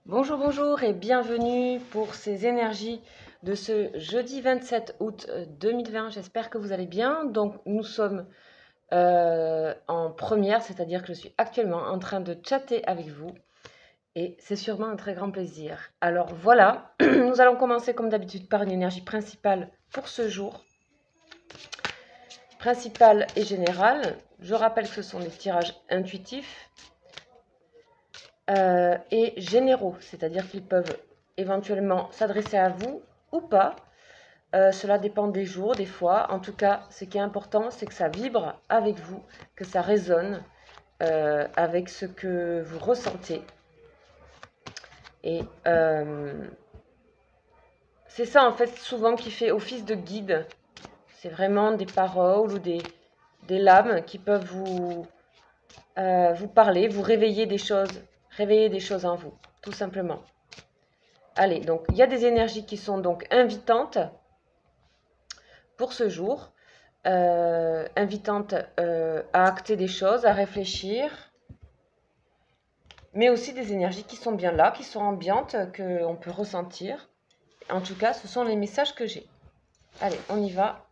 Bonjour, bonjour et bienvenue pour ces énergies de ce jeudi 27 août 2020. J'espère que vous allez bien. Donc nous sommes en première, c'est-à-dire que je suis actuellement en train de chatter avec vous et c'est sûrement un très grand plaisir. Alors voilà, nous allons commencer comme d'habitude par une énergie principale pour ce jour. Principale et générale. Je rappelle que ce sont des tirages intuitifs. Et généraux, c'est-à-dire qu'ils peuvent éventuellement s'adresser à vous ou pas. Cela dépend des jours, des fois. En tout cas, ce qui est important, c'est que ça vibre avec vous, que ça résonne avec ce que vous ressentez. Et c'est ça, en fait, souvent qui fait office de guide. C'est vraiment des paroles ou des lames qui peuvent vous parler, vous réveiller des choses en vous, tout simplement. Allez, donc il y a des énergies qui sont donc invitantes pour ce jour, invitantes à acter des choses, à réfléchir, mais aussi des énergies qui sont bien là, qui sont ambiantes, qu'on peut ressentir. En tout cas, ce sont les messages que j'ai. Allez, on y va.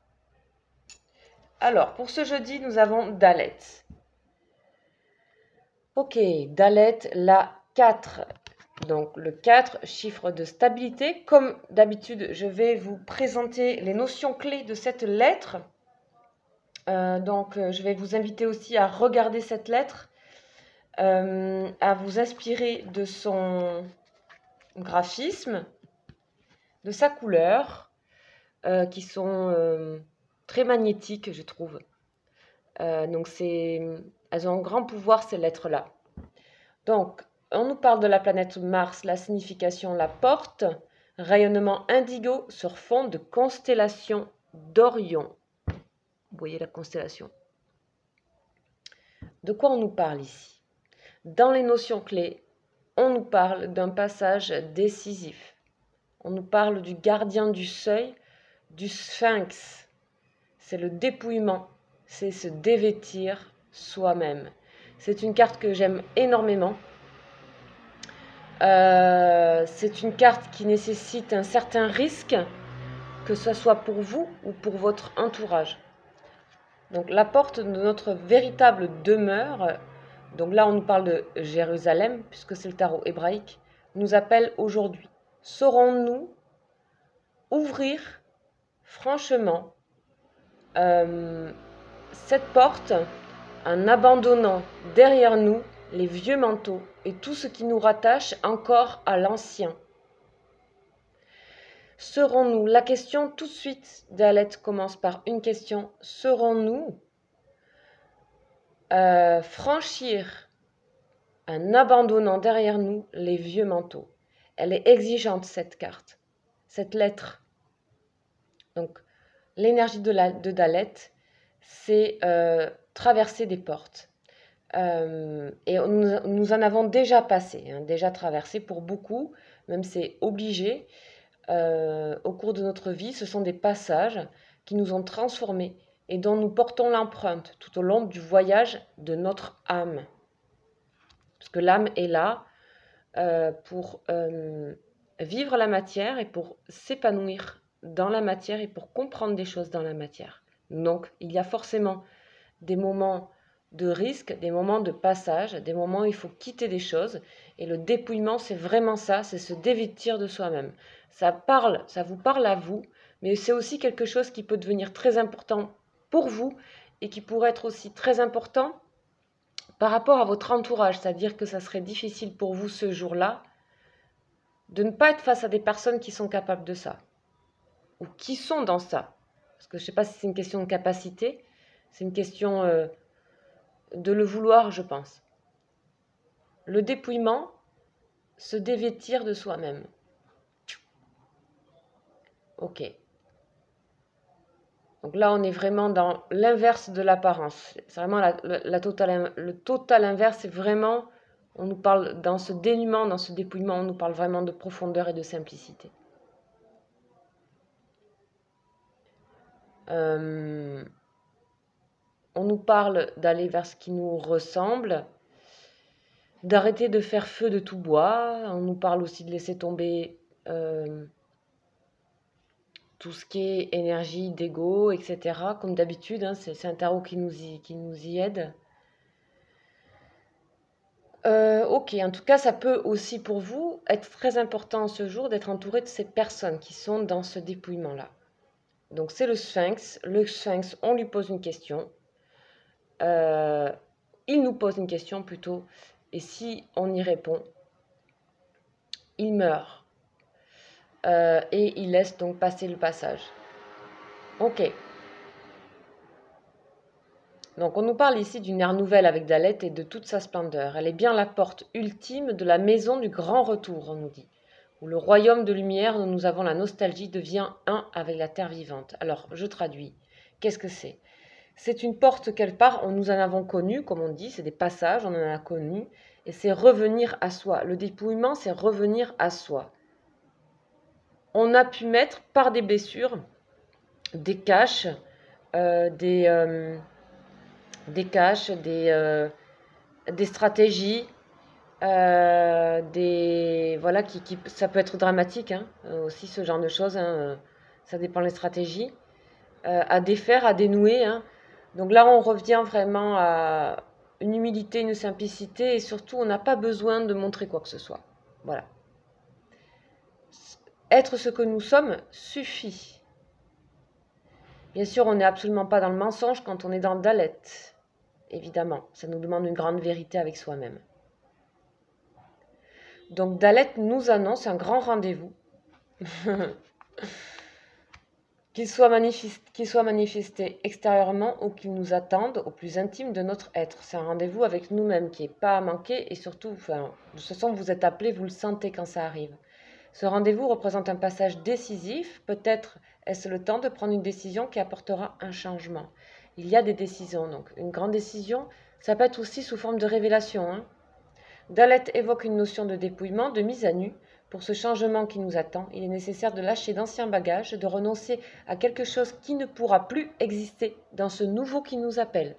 Alors, pour ce jeudi, nous avons Dalet. Ok, Dalet, la 4. Donc le 4, chiffre de stabilité. Comme d'habitude, je vais vous présenter les notions clés de cette lettre. Je vais vous inviter aussi à regarder cette lettre, à vous inspirer de son graphisme, de sa couleur, qui sont très magnétiques, je trouve. Elles ont un grand pouvoir, ces lettres-là. Donc, on nous parle de la planète Mars, la signification, la porte, rayonnement indigo sur fond de constellation d'Orion. Vous voyez la constellation. De quoi on nous parle ici? Dans les notions clés, on nous parle d'un passage décisif. On nous parle du gardien du seuil, du sphinx. C'est le dépouillement, c'est se dévêtir soi-même. C'est une carte que j'aime énormément. C'est une carte qui nécessite un certain risque, que ce soit pour vous ou pour votre entourage. Donc la porte de notre véritable demeure, donc là on nous parle de Jérusalem, puisque c'est le tarot hébraïque, nous appelle aujourd'hui. Saurons-nous ouvrir franchement cette porte en abandonnant derrière nous les vieux manteaux et tout ce qui nous rattache encore à l'ancien? Serons-nous, la question tout de suite d'Alette commence par une question, serons-nous franchir en abandonnant derrière nous les vieux manteaux? Elle est exigeante, cette carte, cette lettre. Donc, l'énergie de Dalet, c'est traverser des portes. Et nous en avons déjà passé, déjà traversé pour beaucoup, même c'est obligé. Au cours de notre vie, ce sont des passages qui nous ont transformés et dont nous portons l'empreinte tout au long du voyage de notre âme. Parce que l'âme est là pour vivre la matière et pour s'épanouir dans la matière et pour comprendre des choses dans la matière. Donc, il y a forcément des moments de risque, des moments de passage, des moments où il faut quitter des choses. Et le dépouillement, c'est vraiment ça, c'est se dévêtir de soi-même. Ça vous parle à vous, mais c'est aussi quelque chose qui peut devenir très important pour vous et qui pourrait être aussi très important par rapport à votre entourage. C'est-à-dire que ça serait difficile pour vous ce jour-là de ne pas être face à des personnes qui sont capables de ça ou qui sont dans ça. Parce que je ne sais pas si c'est une question de capacité, c'est une question de le vouloir, je pense. Le dépouillement, se dévêtir de soi-même. Ok. Donc là, on est vraiment dans l'inverse de l'apparence. C'est vraiment le total inverse. C'est vraiment, on nous parle dans ce dénuement, dans ce dépouillement, on nous parle vraiment de profondeur et de simplicité. On nous parle d'aller vers ce qui nous ressemble, d'arrêter de faire feu de tout bois. On nous parle aussi de laisser tomber tout ce qui est énergie, d'ego, etc. Comme d'habitude, hein, c'est un tarot qui nous y aide. Ok, en tout cas, ça peut aussi pour vous être très important ce jour d'être entouré de ces personnes qui sont dans ce dépouillement-là. Donc c'est le Sphinx. Le Sphinx, on lui pose une question. Il nous pose une question plutôt. Et si on y répond, il meurt. Et il laisse donc passer le passage. Ok. Donc on nous parle ici d'une ère nouvelle avec Dalet et de toute sa splendeur. Elle est bien la porte ultime de la maison du grand retour, on nous dit, où le royaume de lumière dont nous avons la nostalgie devient un avec la terre vivante. Alors je traduis. Qu'est-ce que c'est? C'est une porte quelque part, nous en avons connu, comme on dit, c'est des passages, on en a connu, et c'est revenir à soi. Le dépouillement, c'est revenir à soi. On a pu mettre par des blessures, des caches, des caches, des stratégies, voilà, ça peut être dramatique, hein, aussi ce genre de choses, hein, ça dépend des stratégies, à défaire, à dénouer, hein. Donc là, on revient vraiment à une humilité, une simplicité, et surtout, on n'a pas besoin de montrer quoi que ce soit. Voilà. Être ce que nous sommes suffit. Bien sûr, on n'est absolument pas dans le mensonge quand on est dans le Dalet. Évidemment, ça nous demande une grande vérité avec soi-même. Donc Dalet nous annonce un grand rendez-vous, qu'il soit manifesté extérieurement ou qu'il nous attende au plus intime de notre être. C'est un rendez-vous avec nous-mêmes qui n'est pas à manquer et surtout, de toute façon, vous êtes appelé, vous le sentez quand ça arrive. Ce rendez-vous représente un passage décisif, peut-être est-ce le temps de prendre une décision qui apportera un changement. Il y a des décisions, donc une grande décision, ça peut être aussi sous forme de révélation, hein. Dalet évoque une notion de dépouillement, de mise à nu. Pour ce changement qui nous attend, il est nécessaire de lâcher d'anciens bagages, de renoncer à quelque chose qui ne pourra plus exister dans ce nouveau qui nous appelle.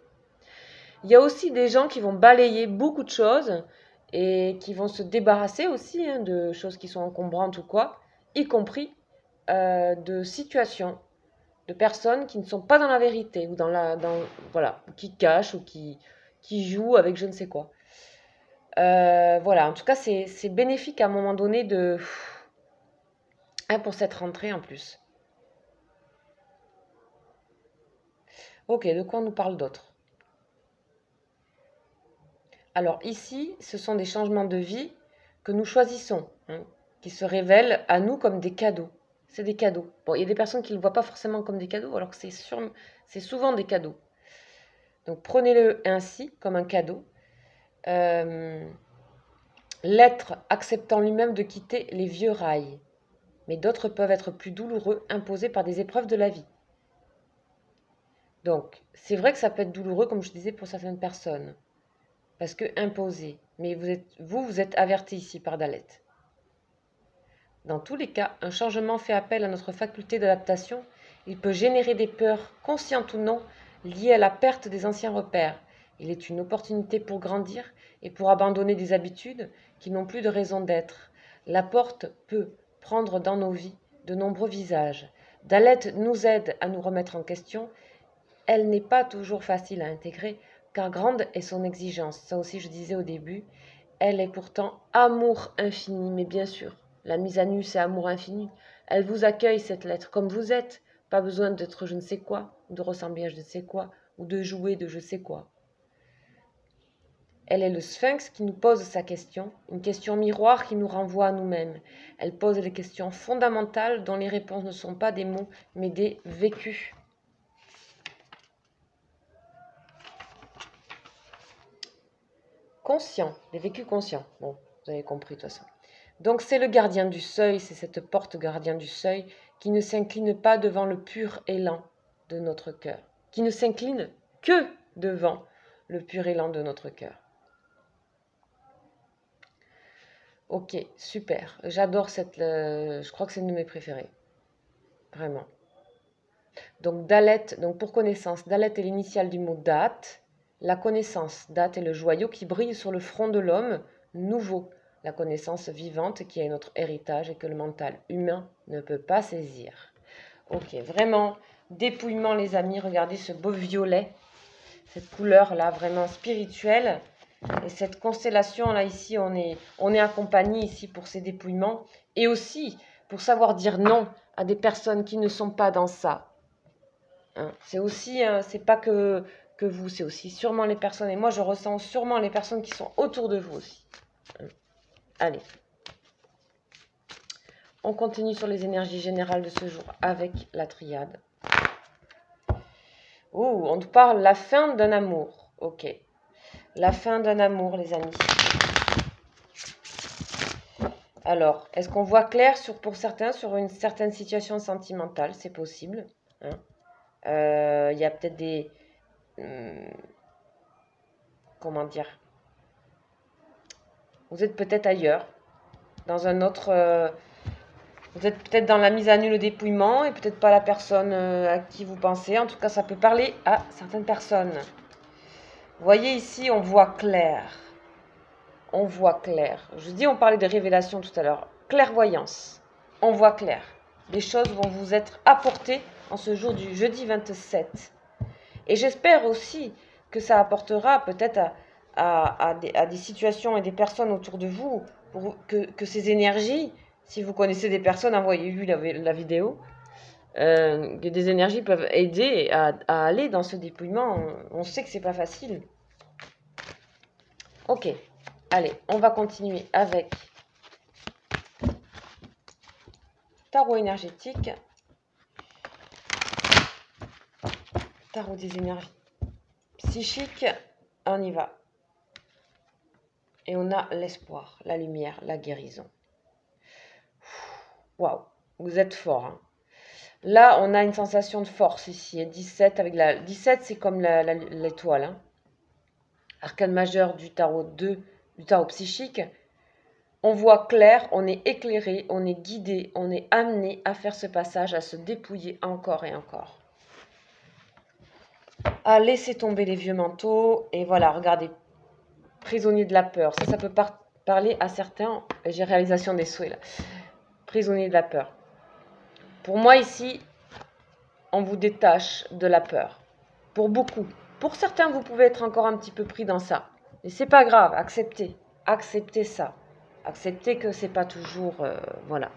Il y a aussi des gens qui vont balayer beaucoup de choses et qui vont se débarrasser aussi, hein, de choses qui sont encombrantes ou quoi, y compris de situations, de personnes qui ne sont pas dans la vérité ou voilà, qui cachent ou qui jouent avec je ne sais quoi. Voilà, en tout cas, c'est bénéfique à un moment donné pour cette rentrée en plus. Ok, de quoi on nous parle d'autre? Alors ici, ce sont des changements de vie que nous choisissons, hein, qui se révèlent à nous comme des cadeaux. C'est des cadeaux. Bon, il y a des personnes qui ne le voient pas forcément comme des cadeaux, alors que c'est souvent des cadeaux. Donc prenez-le ainsi, comme un cadeau. L'être acceptant lui-même de quitter les vieux rails. Mais d'autres peuvent être plus douloureux, imposés par des épreuves de la vie. Donc, c'est vrai que ça peut être douloureux, comme je disais, pour certaines personnes, parce que imposé. Mais vous êtes averti ici par Dalet. Dans tous les cas, un changement fait appel à notre faculté d'adaptation. Il peut générer des peurs, conscientes ou non, liées à la perte des anciens repères. Il est une opportunité pour grandir et pour abandonner des habitudes qui n'ont plus de raison d'être. La porte peut prendre dans nos vies de nombreux visages. Dalet nous aide à nous remettre en question. Elle n'est pas toujours facile à intégrer, car grande est son exigence. Ça aussi, je disais au début. Elle est pourtant amour infini, mais bien sûr, la mise à nu, c'est amour infini. Elle vous accueille, cette lettre, comme vous êtes. Pas besoin d'être je ne sais quoi, ou de ressembler à je ne sais quoi, ou de jouer de je sais quoi. Elle est le sphinx qui nous pose sa question, une question miroir qui nous renvoie à nous-mêmes. Elle pose des questions fondamentales dont les réponses ne sont pas des mots, mais des vécus. Conscient, des vécus conscients. Bon, vous avez compris de toute façon. Donc c'est le gardien du seuil, c'est cette porte gardien du seuil qui ne s'incline pas devant le pur élan de notre cœur, qui ne s'incline que devant le pur élan de notre cœur. Ok, super. J'adore je crois que c'est une de mes préférées. Vraiment. Donc Dalet, donc pour connaissance, Dalet est l'initiale du mot date. La connaissance, date est le joyau qui brille sur le front de l'homme nouveau, la connaissance vivante qui est notre héritage et que le mental humain ne peut pas saisir. Ok, vraiment, dépouillement les amis, regardez ce beau violet, cette couleur-là vraiment spirituelle. Et cette constellation-là ici, on est accompagné ici pour ces dépouillements et aussi pour savoir dire non à des personnes qui ne sont pas dans ça. Hein, c'est aussi, c'est pas que vous, c'est aussi sûrement les personnes, et moi je ressens sûrement les personnes qui sont autour de vous aussi. Allez. On continue sur les énergies générales de ce jour avec la triade. Oh, on nous parle la fin d'un amour. Ok. La fin d'un amour, les amis. Alors, est-ce qu'on voit clair pour certains sur une certaine situation sentimentale? C'est possible. Hein. Y a peut-être des... comment dire? Vous êtes peut-être ailleurs, dans un autre... vous êtes peut-être dans la mise à nu, le dépouillement, et peut-être pas la personne à qui vous pensez. En tout cas, ça peut parler à certaines personnes. Vous voyez ici, on voit clair. On voit clair. Je dis, on parlait de révélation tout à l'heure. Clairvoyance. On voit clair. Les choses vont vous être apportées en ce jour du jeudi 27. Et j'espère aussi que ça apportera peut-être à des situations et des personnes autour de vous, pour que ces énergies, si vous connaissez des personnes, envoyez-lui la vidéo, que des énergies peuvent aider à aller dans ce dépouillement. On sait que c'est pas facile. Ok, allez, on va continuer avec tarot énergétique, tarot des énergies psychiques, on y va. Et on a l'espoir, la lumière, la guérison. Waouh, vous êtes fort. Hein. Là, on a une sensation de force ici. Et 17, avec 17 c'est comme l'étoile. Hein. Arcane majeur du tarot 2, du tarot psychique. On voit clair, on est éclairé, on est guidé, on est amené à faire ce passage, à se dépouiller encore et encore. À laisser tomber les vieux manteaux. Et voilà, regardez. Prisonnier de la peur. Ça peut parler à certains. J'ai réalisation des souhaits là. Prisonnier de la peur. Pour moi ici, on vous détache de la peur. Pour beaucoup. Pour certains, vous pouvez être encore un petit peu pris dans ça. Mais c'est pas grave, acceptez. Acceptez ça. Acceptez que c'est pas toujours... voilà.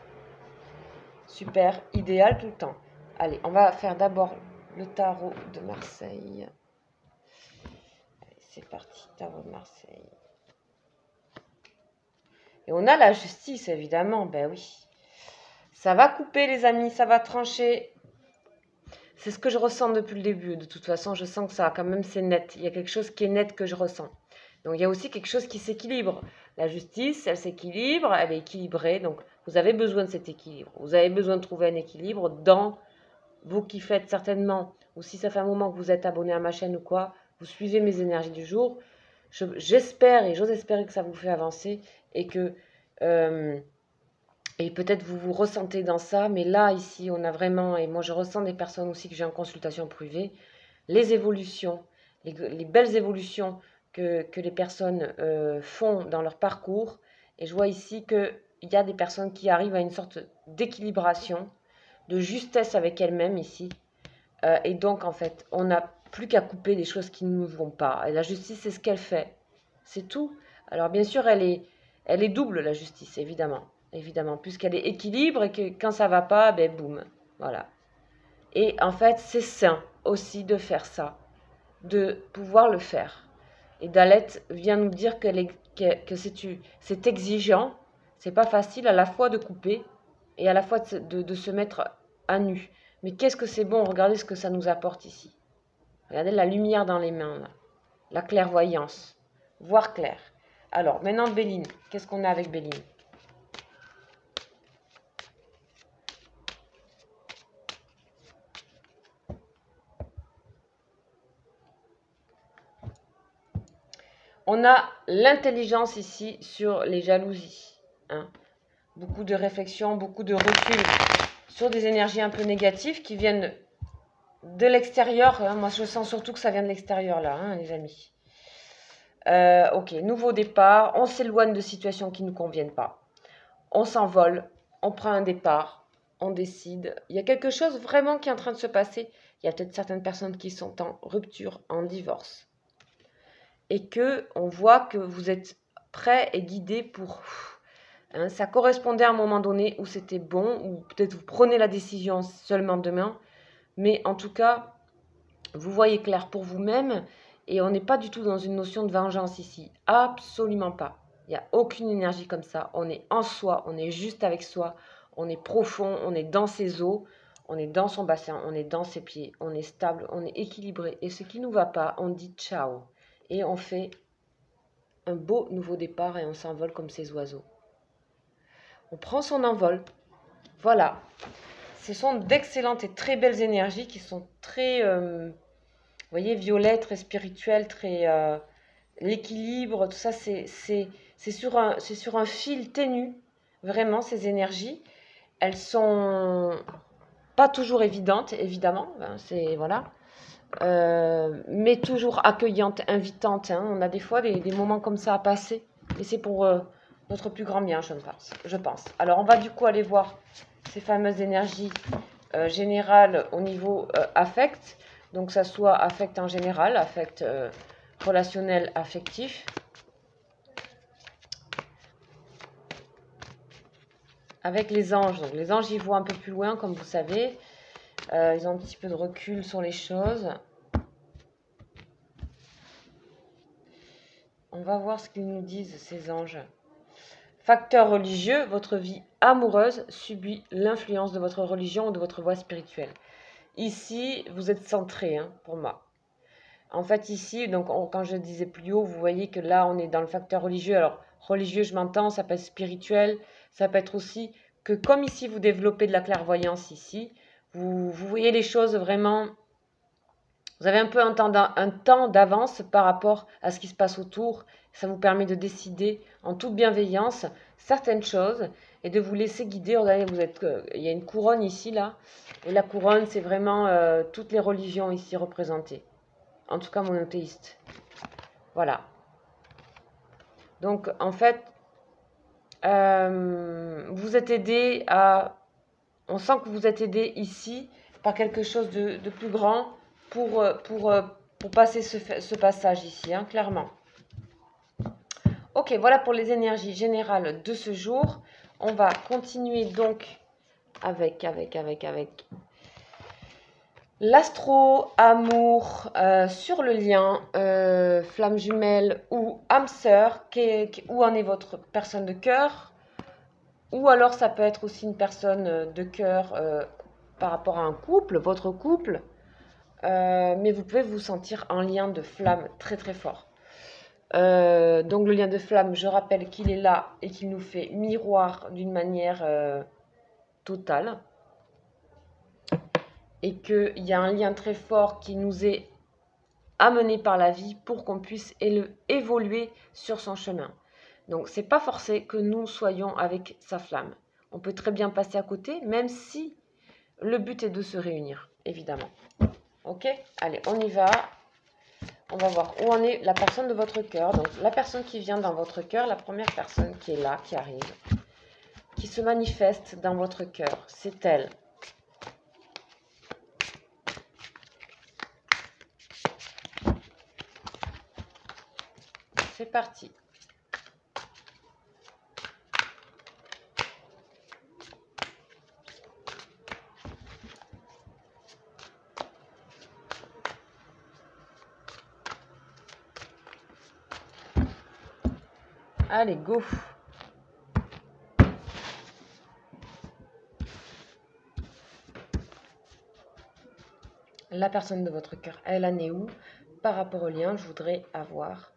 Super, idéal tout le temps. Allez, on va faire d'abord le tarot de Marseille. Allez, c'est parti, tarot de Marseille. Et on a la justice, évidemment, ben oui. Ça va couper, les amis, ça va trancher. C'est ce que je ressens depuis le début. De toute façon, je sens que ça, quand même, c'est net. Il y a quelque chose qui est net que je ressens. Donc, il y a aussi quelque chose qui s'équilibre. La justice, elle s'équilibre, elle est équilibrée. Donc, vous avez besoin de cet équilibre. Vous avez besoin de trouver un équilibre dans vous qui faites certainement, ou si ça fait un moment que vous êtes abonné à ma chaîne ou quoi, vous suivez mes énergies du jour. J'espère et j'ose espérer que ça vous fait avancer et que... et peut-être vous vous ressentez dans ça, mais là, ici, on a vraiment, et moi je ressens des personnes aussi que j'ai en consultation privée, les évolutions, les belles évolutions que les personnes font dans leur parcours. Et je vois ici qu'il y a des personnes qui arrivent à une sorte d'équilibration, de justesse avec elles-mêmes ici. Et donc, en fait, on n'a plus qu'à couper des choses qui ne nous vont pas. Et la justice, c'est ce qu'elle fait. C'est tout. Alors, bien sûr, elle est double, la justice, évidemment. Évidemment, puisqu'elle est équilibre et que quand ça va pas, ben boum, voilà. Et en fait, c'est sain aussi de faire ça, de pouvoir le faire. Et Dalette vient nous dire que c'est exigeant, c'est pas facile à la fois de couper et à la fois de se mettre à nu. Mais qu'est-ce que c'est bon, regardez ce que ça nous apporte ici. Regardez la lumière dans les mains, là. La clairvoyance, voir clair. Alors, maintenant, Béline, qu'est-ce qu'on a avec Béline ? On a l'intelligence ici sur les jalousies. Hein. Beaucoup de réflexion, beaucoup de recul sur des énergies un peu négatives qui viennent de l'extérieur. Hein. Moi, je sens surtout que ça vient de l'extérieur, là, hein, les amis. Ok, nouveau départ, on s'éloigne de situations qui ne nous conviennent pas. On s'envole, on prend un départ, on décide. Il y a quelque chose vraiment qui est en train de se passer. Il y a peut-être certaines personnes qui sont en rupture, en divorce. Et que on voit que vous êtes prêt et guidé pour... Hein, ça correspondait à un moment donné où c'était bon, ou peut-être vous prenez la décision seulement demain. Mais en tout cas, vous voyez clair pour vous-même et on n'est pas du tout dans une notion de vengeance ici. Absolument pas. Il n'y a aucune énergie comme ça. On est en soi, on est juste avec soi, on est profond, on est dans ses eaux, on est dans son bassin, on est dans ses pieds, on est stable, on est équilibré. Et ce qui ne nous va pas, on dit ciao. Et on fait un beau nouveau départ et on s'envole comme ces oiseaux. On prend son envol. Voilà. Ce sont d'excellentes et très belles énergies qui sont très... vous voyez, violet, très spirituel, très l'équilibre, tout ça, c'est sur un fil ténu, vraiment, ces énergies. Elles sont pas toujours évidentes, évidemment, hein, c'est voilà, mais toujours accueillantes, invitantes. Hein. On a des fois des moments comme ça à passer, et c'est pour notre plus grand bien, je pense. Alors, on va du coup aller voir ces fameuses énergies générales au niveau affect. Donc, ça soit affect en général, affect relationnel, affectif. Avec les anges. Donc, les anges, ils voient un peu plus loin, comme vous savez. Ils ont un petit peu de recul sur les choses. On va voir ce qu'ils nous disent, ces anges. Facteur religieux, votre vie amoureuse subit l'influence de votre religion ou de votre voie spirituelle. Ici, vous êtes centré, hein, pour moi. En fait, ici, donc, quand je disais plus haut, vous voyez que là, on est dans le facteur religieux. Alors, religieux, je m'entends, ça peut être spirituel, ça peut être aussi que comme ici, vous développez de la clairvoyance ici, vous voyez les choses vraiment... Vous avez un peu un temps d'avance par rapport à ce qui se passe autour. Ça vous permet de décider en toute bienveillance certaines choses et de vous laisser guider. Regardez, il y a une couronne ici, là. Et la couronne, c'est vraiment toutes les religions ici représentées. En tout cas, monothéiste. Voilà. Donc, en fait, vous êtes aidé à... On sent que vous êtes aidé ici par quelque chose de plus grand pour passer ce passage ici, hein, clairement. Ok, voilà pour les énergies générales de ce jour. On va continuer donc avec l'astro, amour, sur le lien, flamme jumelle ou âme sœur, où en est votre personne de cœur, ou alors ça peut être aussi une personne de cœur par rapport à un couple, votre couple, mais vous pouvez vous sentir en lien de flamme très très fort. Donc le lien de flamme, je rappelle qu'il est là et qu'il nous fait miroir d'une manière totale. Et qu'il y a un lien très fort qui nous est amené par la vie pour qu'on puisse évoluer sur son chemin. Donc, c'est pas forcé que nous soyons avec sa flamme. On peut très bien passer à côté, même si le but est de se réunir, évidemment. Ok? Allez, on y va. On va voir où en est la personne de votre cœur. Donc, la personne qui vient dans votre cœur, la première personne qui est là, qui arrive, qui se manifeste dans votre cœur, c'est elle. C'est parti. Allez, go. La personne de votre cœur, elle en est où? Par rapport au lien, je voudrais avoir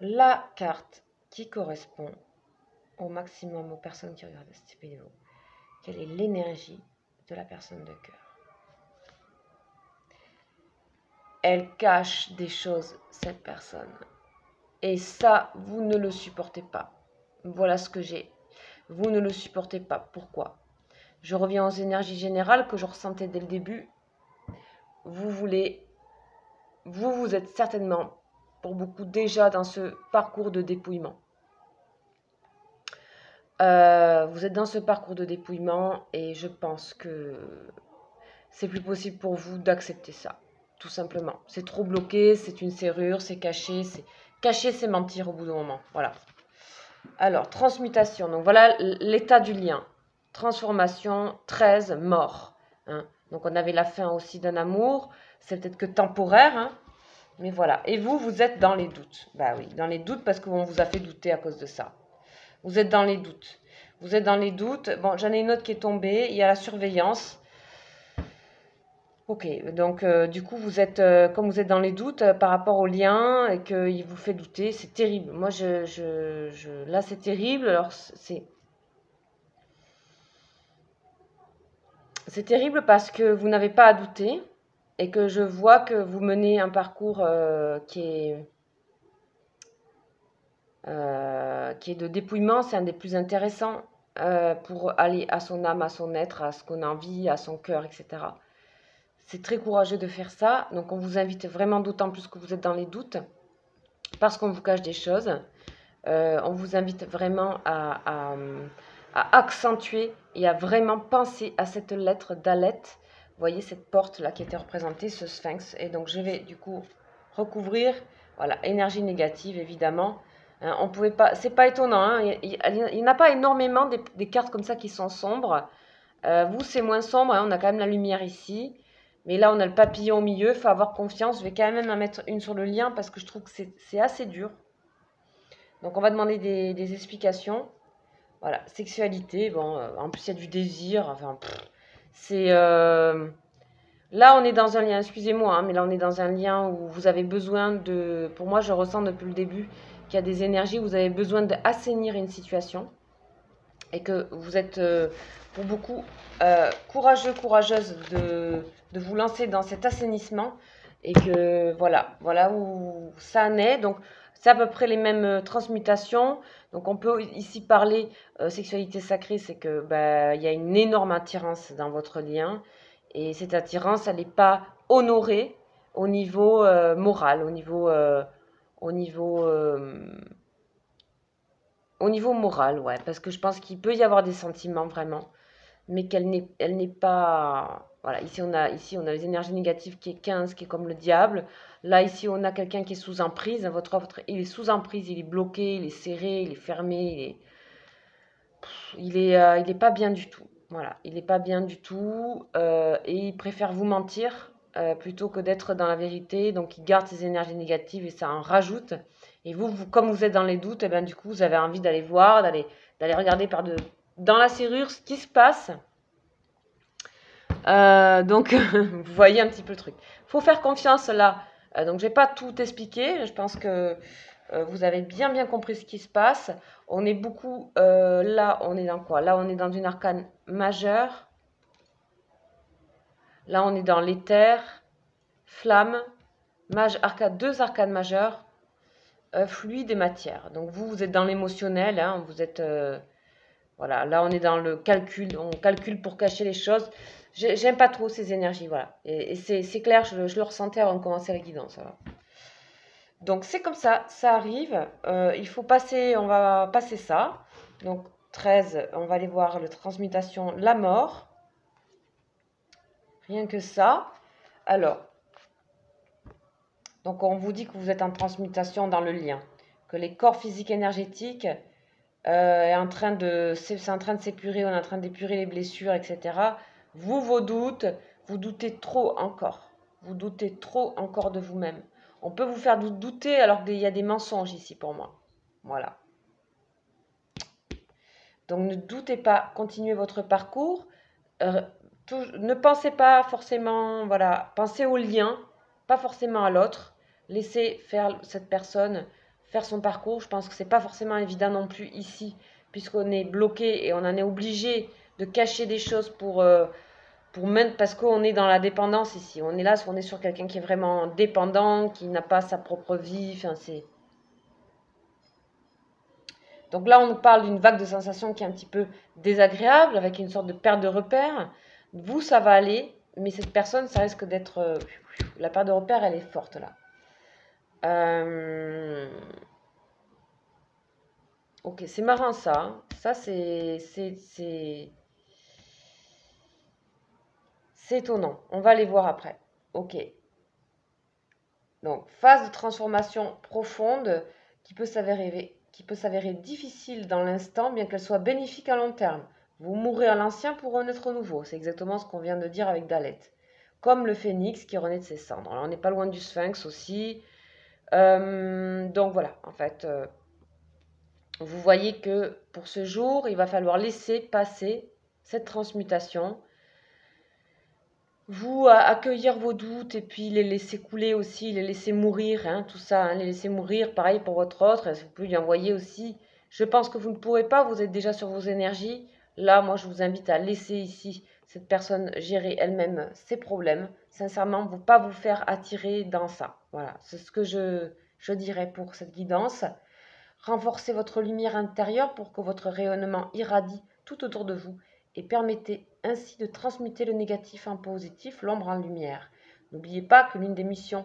la carte qui correspond au maximum aux personnes qui regardent cette vidéo. Quelle est l'énergie de la personne de cœur? Elle cache des choses, cette personne. Et ça, vous ne le supportez pas. Voilà ce que j'ai. Vous ne le supportez pas. Pourquoi? Je reviens aux énergies générales que je ressentais dès le début. Vous êtes certainement pour beaucoup déjà dans ce parcours de dépouillement. Vous êtes dans ce parcours de dépouillement et je pense que c'est plus possible pour vous d'accepter ça, tout simplement. C'est trop bloqué, c'est une serrure, c'est caché, c'est mentir au bout d'un moment. Voilà. Alors, transmutation. Donc voilà l'état du lien. Transformation, 13, mort. Hein. Donc on avait la fin aussi d'un amour. C'est peut-être que temporaire, hein. Mais voilà. Et vous, vous êtes dans les doutes. Bah oui, dans les doutes parce qu'on vous a fait douter à cause de ça. Vous êtes dans les doutes. Vous êtes dans les doutes. Bon, j'en ai une autre qui est tombée. Il y a la surveillance. Ok, donc du coup, vous êtes, comme vous êtes dans les doutes par rapport au lien et qu'il vous fait douter, c'est terrible. Moi, là, c'est terrible. Alors, c'est terrible parce que vous n'avez pas à douter et que je vois que vous menez un parcours qui est de dépouillement. C'est un des plus intéressants pour aller à son âme, à son être, à ce qu'on a envie, à son cœur, etc. C'est très courageux de faire ça. Donc, on vous invite vraiment, d'autant plus que vous êtes dans les doutes, parce qu'on vous cache des choses. On vous invite vraiment à accentuer et à vraiment penser à cette lettre d'Aleth. Vous voyez cette porte-là qui était représentée, ce sphinx. Et donc, je vais du coup recouvrir, voilà, énergie négative, évidemment. Hein, on pouvait pas, c'est pas étonnant, hein, il n'y en a pas énormément des cartes comme ça qui sont sombres. Vous, c'est moins sombre, hein, on a quand même la lumière ici. Mais là, on a le papillon au milieu, il faut avoir confiance. Je vais quand même en mettre une sur le lien parce que je trouve que c'est assez dur. Donc, on va demander des explications. Voilà, sexualité, bon, en plus, il y a du désir. Enfin, c'est... Là, on est dans un lien, excusez-moi, hein, mais là, on est dans un lien où vous avez besoin de... Pour moi, je ressens depuis le début qu'il y a des énergies où vous avez besoin d'assainir une situation. Et que vous êtes, pour beaucoup, courageux, courageuse de vous lancer dans cet assainissement. Et que voilà où ça en est. Donc, c'est à peu près les mêmes transmutations. Donc, on peut ici parler sexualité sacrée, c'est que y a une énorme attirance dans votre lien. Et cette attirance, elle n'est pas honorée au niveau moral, au niveau moral, ouais, parce que je pense qu'il peut y avoir des sentiments vraiment, mais elle n'est pas. Voilà, ici on a les énergies négatives qui est 15, qui est comme le diable. Là, ici, on a quelqu'un qui est sous emprise. Votre offre, il est sous emprise, il est bloqué, il est serré, il est fermé, il est pas bien du tout. Voilà, il n'est pas bien du tout et il préfère vous mentir plutôt que d'être dans la vérité. Donc, il garde ses énergies négatives et ça en rajoute. Et vous, comme vous êtes dans les doutes, et ben, du coup, vous avez envie d'aller voir, d'aller regarder dans la serrure ce qui se passe. Donc, vous voyez un petit peu le truc. Il faut faire confiance là. Donc, je vais pas tout expliquer. Je pense que vous avez bien compris ce qui se passe. On est beaucoup... là, on est dans quoi? Là, on est dans une arcane majeure. Là, on est dans l'éther, flamme, deux arcanes majeures, fluide et matière. Donc, vous êtes dans l'émotionnel. Hein, vous êtes... voilà, là, on est dans le calcul. On calcule pour cacher les choses. J'aime pas trop ces énergies, voilà. Et c'est clair, je le ressentais avant de commencer la guidance. Voilà. Donc c'est comme ça arrive. Il faut passer, on va passer ça. Donc 13, on va aller voir le transmutation, la mort. Rien que ça. Alors, donc on vous dit que vous êtes en transmutation dans le lien. Que les corps physiques énergétiques c'est en train de s'épurer, on est en train d'épurer les blessures, etc. Vos doutes, vous doutez trop encore. Vous doutez trop encore de vous-même. On peut vous faire douter alors qu'il y a des mensonges ici pour moi. Voilà. Donc ne doutez pas, continuez votre parcours. Ne pensez pas forcément, voilà, pensez au lien, pas forcément à l'autre. Laissez faire cette personne faire son parcours. Je pense que c'est pas forcément évident non plus ici, puisqu'on est bloqué et on en est obligé de cacher des choses parce qu'on est dans la dépendance ici. On est là, on est sur quelqu'un qui est vraiment dépendant, qui n'a pas sa propre vie. Enfin, donc là, on nous parle d'une vague de sensations qui est un petit peu désagréable, avec une sorte de perte de repère. Vous, ça va aller, mais cette personne, ça risque d'être... la perte de repère, elle est forte là. Ok, c'est marrant ça. Hein. Ça, c'est étonnant. On va les voir après. Ok. Donc, phase de transformation profonde qui peut s'avérer difficile dans l'instant, bien qu'elle soit bénéfique à long terme. Vous mourrez à l'ancien pour renaître nouveau. C'est exactement ce qu'on vient de dire avec Dalet. Comme le phénix qui renaît de ses cendres. Alors, on n'est pas loin du sphinx aussi. Donc voilà, en fait, vous voyez que pour ce jour, il va falloir laisser passer cette transmutation. Vous accueillir vos doutes et puis les laisser couler aussi, les laisser mourir, hein, tout ça, hein, les laisser mourir, pareil pour votre autre, vous pouvez lui envoyer aussi. Je pense que vous ne pourrez pas, vous êtes déjà sur vos énergies. Là, moi, je vous invite à laisser ici cette personne gérer elle-même ses problèmes. Sincèrement, pas vous faire attirer dans ça. Voilà, c'est ce que je dirais pour cette guidance. Renforcez votre lumière intérieure pour que votre rayonnement irradie tout autour de vous et permettez ainsi de transmuter le négatif en positif, l'ombre en lumière. N'oubliez pas que l'une des missions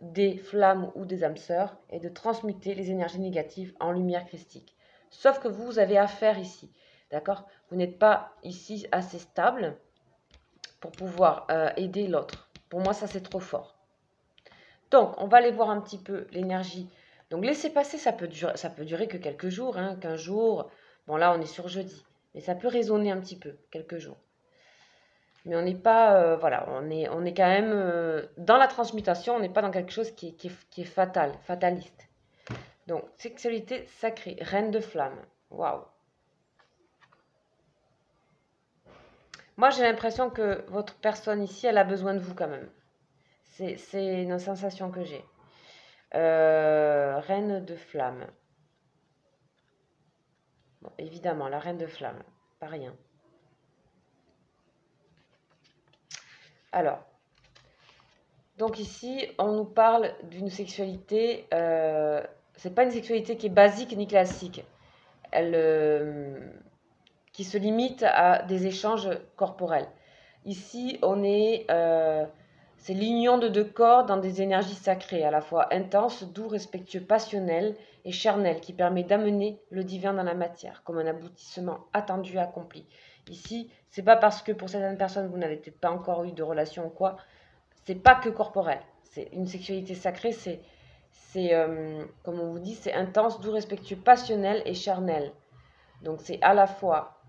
des flammes ou des âmes sœurs est de transmuter les énergies négatives en lumière christique. Sauf que vous avez affaire ici, d'accord? Vous n'êtes pas ici assez stable pour pouvoir aider l'autre. Pour moi, ça c'est trop fort. Donc, on va aller voir un petit peu l'énergie. Donc, laisser passer, ça peut durer que quelques jours, hein, 15 jours. Bon, là, on est sur jeudi. Mais ça peut résonner un petit peu, quelques jours. Mais on n'est pas, voilà, on est quand même dans la transmutation, on n'est pas dans quelque chose qui est fatal, fataliste. Donc, sexualité sacrée, reine de flamme. Waouh! Moi, j'ai l'impression que votre personne ici, elle a besoin de vous quand même. C'est une sensation que j'ai. Reine de flamme. Bon, évidemment, la reine de flamme, pas rien. Alors, donc ici, on nous parle d'une sexualité, c'est pas une sexualité qui est basique ni classique, qui se limite à des échanges corporels. Ici, c'est l'union de deux corps dans des énergies sacrées, à la fois intenses, doux, respectueux, passionnels et charnels, qui permet d'amener le divin dans la matière, comme un aboutissement attendu et accompli. Ici, c'est pas parce que pour certaines personnes vous n'avez peut-être pas encore eu de relation ou quoi, c'est pas que corporel. C'est une sexualité sacrée, comme on vous dit, c'est intense, doux, respectueux, passionnel et charnel. Donc c'est à la fois,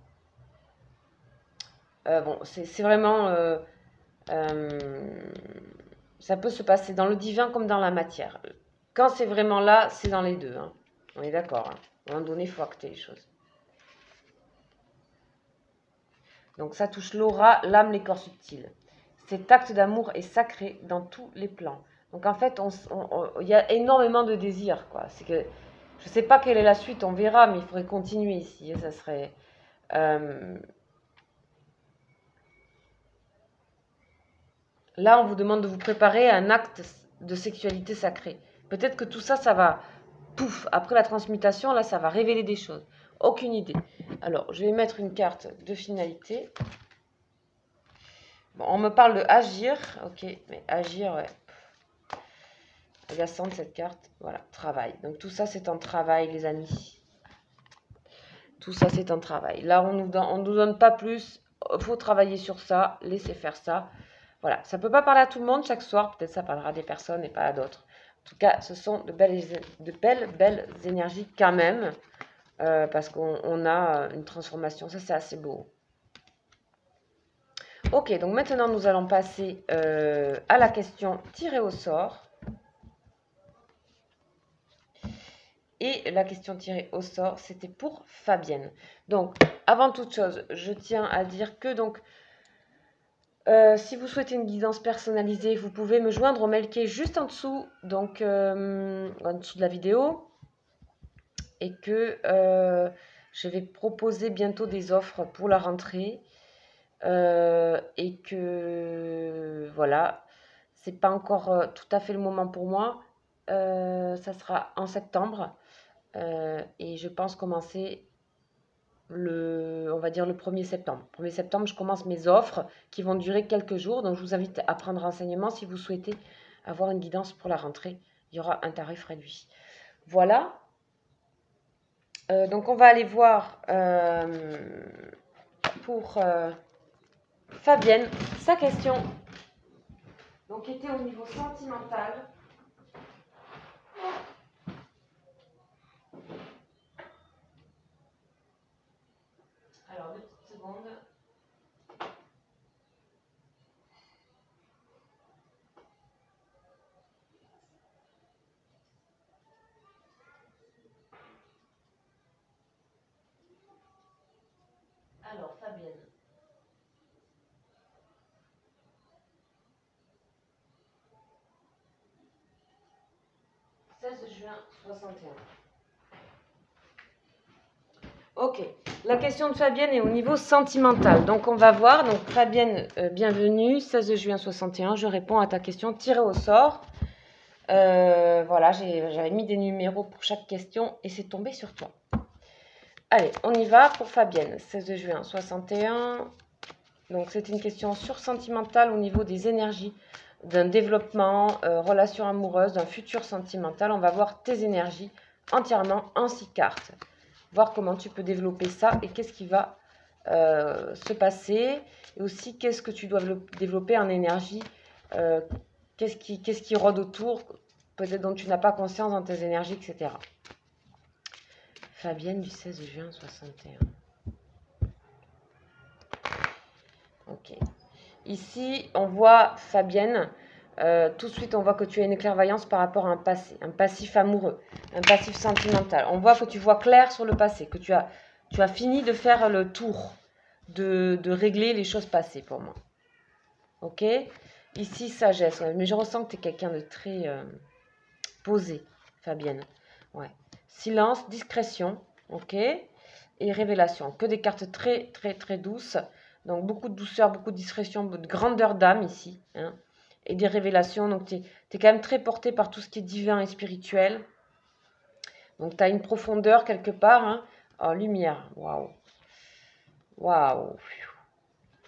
bon, c'est vraiment, ça peut se passer dans le divin comme dans la matière. Quand c'est vraiment là, c'est dans les deux. Hein. On est d'accord. Hein. À un moment donné, il faut acter les choses. Donc ça touche l'aura, l'âme, les corps subtils. Cet acte d'amour est sacré dans tous les plans. Donc en fait, il y a énormément de désirs. C'est que je ne sais pas quelle est la suite, on verra, mais il faudrait continuer ici. Ça serait. Là, on vous demande de vous préparer à un acte de sexualité sacrée. Peut-être que tout ça, ça va, pouf, après la transmutation, là, ça va révéler des choses. Aucune idée. Alors, je vais mettre une carte de finalité. Bon, on me parle de agir, ok, mais agir, ouais. Agaçante cette carte, voilà, travail. Donc tout ça, c'est en travail, les amis. Tout ça, c'est en travail. Là, on nous donne pas plus. Il faut travailler sur ça, laisser faire ça. Voilà, ça ne peut pas parler à tout le monde chaque soir. Peut-être ça parlera à des personnes et pas à d'autres. En tout cas, ce sont de belles énergies quand même. Parce qu'on a une transformation. Ça, c'est assez beau. Ok, donc maintenant, nous allons passer à la question tirée au sort. Et la question tirée au sort, c'était pour Fabienne. Donc, avant toute chose, je tiens à dire que donc, si vous souhaitez une guidance personnalisée, vous pouvez me joindre au mail qui est juste en dessous, donc en dessous de la vidéo, et que je vais proposer bientôt des offres pour la rentrée, et que voilà, c'est pas encore tout à fait le moment pour moi. Ça sera en septembre. Et je pense commencer on va dire le 1er septembre. 1er septembre, je commence mes offres qui vont durer quelques jours. Donc, je vous invite à prendre renseignement si vous souhaitez avoir une guidance pour la rentrée il y aura un tarif réduit. Voilà. Donc on va aller voir pour Fabienne, sa question, donc était au niveau sentimental. Alors, 2 petites secondes. Alors, Fabienne. « 16 juin 61. » Ok, la question de Fabienne est au niveau sentimental. Donc, on va voir. Donc, Fabienne, bienvenue. 16 juin 61, je réponds à ta question tirée au sort. Voilà, j'avais mis des numéros pour chaque question et c'est tombé sur toi. Allez, on y va pour Fabienne. 16 juin 61. Donc, c'est une question sur sentimentale au niveau des énergies, d'un développement, relation amoureuse, d'un futur sentimental. On va voir tes énergies entièrement en 6 cartes. Voir comment tu peux développer ça et qu'est-ce qui va se passer. Et aussi, qu'est-ce que tu dois développer en énergie. Qu'est-ce qui rôde autour, peut-être dont tu n'as pas conscience dans tes énergies, etc. Fabienne du 16 juin 61. Ok. Ici, on voit Fabienne. Tout de suite, on voit que tu as une clairvoyance par rapport à un passé, un passif amoureux, un passif sentimental. On voit que tu vois clair sur le passé, que tu as fini de faire le tour, de régler les choses passées pour moi. Ok. Ici, sagesse. Ouais, mais je ressens que tu es quelqu'un de très posé, Fabienne. Ouais. Silence, discrétion. Ok. Et révélation. Que des cartes très, très, très douces. Donc, beaucoup de douceur, beaucoup de discrétion, de grandeur d'âme ici. Hein, et des révélations. Donc, tu es quand même très porté par tout ce qui est divin et spirituel. Donc, tu as une profondeur quelque part. Hein. Oh, lumière. Waouh. Waouh.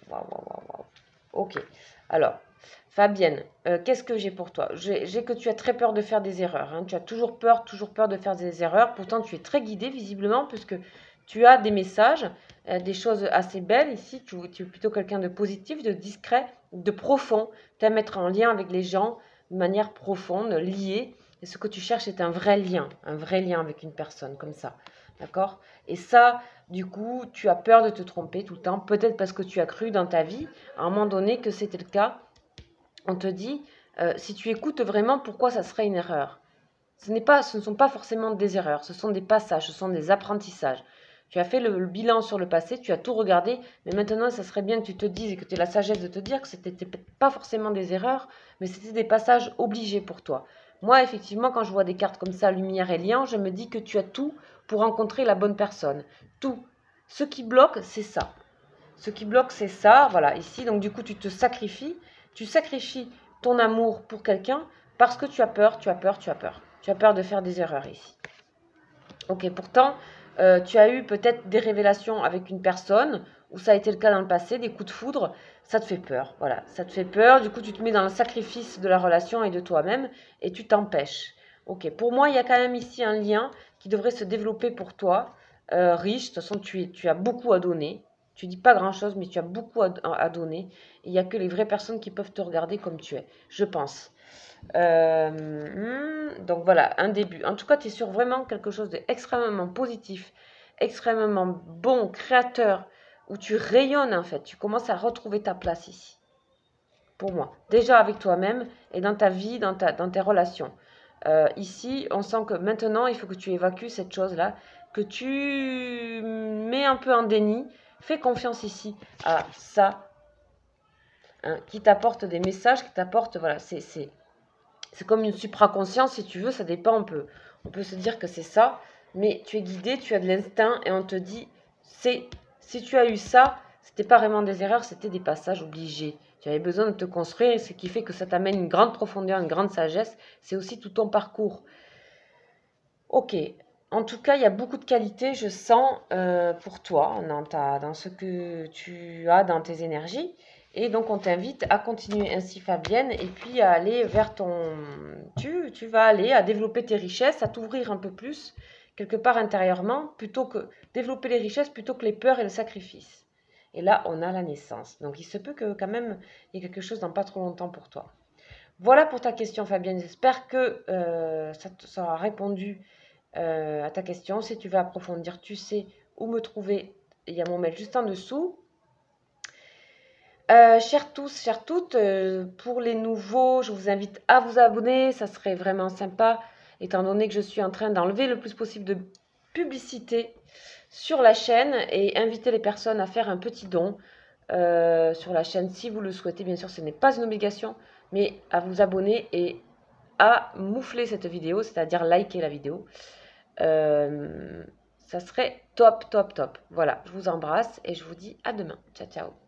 Waouh, waouh, waouh. Ok. Alors, Fabienne, qu'est-ce que j'ai pour toi? J'ai que tu as très peur de faire des erreurs. Hein. Tu as toujours peur de faire des erreurs. Pourtant, tu es très guidée, visiblement, puisque tu as des messages, des choses assez belles ici. Tu es plutôt quelqu'un de positif, de discret, de profond. Tu aimes être en lien avec les gens de manière profonde, liée. Et ce que tu cherches est un vrai lien avec une personne, comme ça. D'accord? Et ça, du coup, tu as peur de te tromper tout le temps. Peut-être parce que tu as cru dans ta vie, à un moment donné, que c'était le cas. On te dit, si tu écoutes vraiment, pourquoi ça serait une erreur? Ce ne sont pas forcément des erreurs, ce sont des passages, ce sont des apprentissages. Tu as fait le bilan sur le passé, tu as tout regardé, mais maintenant, ça serait bien que tu te dises et que tu aies la sagesse de te dire que ce n'était pas forcément des erreurs, mais c'était des passages obligés pour toi. Moi, effectivement, quand je vois des cartes comme ça, lumière et lien, je me dis que tu as tout pour rencontrer la bonne personne. Tout. Ce qui bloque, c'est ça. Ce qui bloque, c'est ça. Voilà, ici, donc du coup, tu te sacrifies. Tu sacrifies ton amour pour quelqu'un parce que tu as peur, tu as peur, tu as peur. Tu as peur de faire des erreurs ici. Ok, pourtant, tu as eu peut-être des révélations avec une personne, ou ça a été le cas dans le passé, des coups de foudre, ça te fait peur. Voilà, ça te fait peur, du coup, tu te mets dans le sacrifice de la relation et de toi-même, et tu t'empêches. Ok, pour moi, il y a quand même ici un lien qui devrait se développer pour toi, riche. De toute façon, tu as beaucoup à donner. Tu dis pas grand-chose, mais tu as beaucoup à donner. Il n'y a que les vraies personnes qui peuvent te regarder comme tu es, je pense. Donc voilà, un début. En tout cas, tu es sur vraiment quelque chose d'extrêmement positif, extrêmement bon, créateur, où tu rayonnes en fait. Tu commences à retrouver ta place ici. Pour moi. Déjà avec toi-même et dans ta vie, dans tes relations. Ici, on sent que maintenant, il faut que tu évacues cette chose-là, que tu mets un peu en déni. Fais confiance ici à ça, hein, qui t'apporte des messages, qui t'apporte, voilà, c'est comme une supraconscience, si tu veux, ça dépend, on peut se dire que c'est ça, mais tu es guidé, tu as de l'instinct, et on te dit, si tu as eu ça, c'était pas vraiment des erreurs, c'était des passages obligés. Tu avais besoin de te construire, et ce qui fait que ça t'amène une grande profondeur, une grande sagesse, c'est aussi tout ton parcours. Ok, En tout cas, il y a beaucoup de qualité, je sens, pour toi, dans ce que tu as dans tes énergies. Et donc, on t'invite à continuer ainsi, Fabienne, et puis à aller vers ton... Tu vas aller à développer tes richesses, à t'ouvrir un peu plus, quelque part intérieurement, plutôt que développer les richesses, plutôt que les peurs et le sacrifice. Et là, on a la naissance. Donc, il se peut que quand même, il y ait quelque chose dans pas trop longtemps pour toi. Voilà pour ta question, Fabienne. J'espère que ça aura répondu à ta question. Si tu veux approfondir, tu sais où me trouver. Il y a mon mail juste en dessous. Chers tous, chères toutes, pour les nouveaux, je vous invite à vous abonner. Ça serait vraiment sympa, étant donné que je suis en train d'enlever le plus possible de publicité sur la chaîne et inviter les personnes à faire un petit don sur la chaîne si vous le souhaitez. Bien sûr, ce n'est pas une obligation, mais à vous abonner et à moufler cette vidéo, c'est-à-dire liker la vidéo. Ça serait top, top, top. Voilà, je vous embrasse et je vous dis à demain. Ciao, ciao.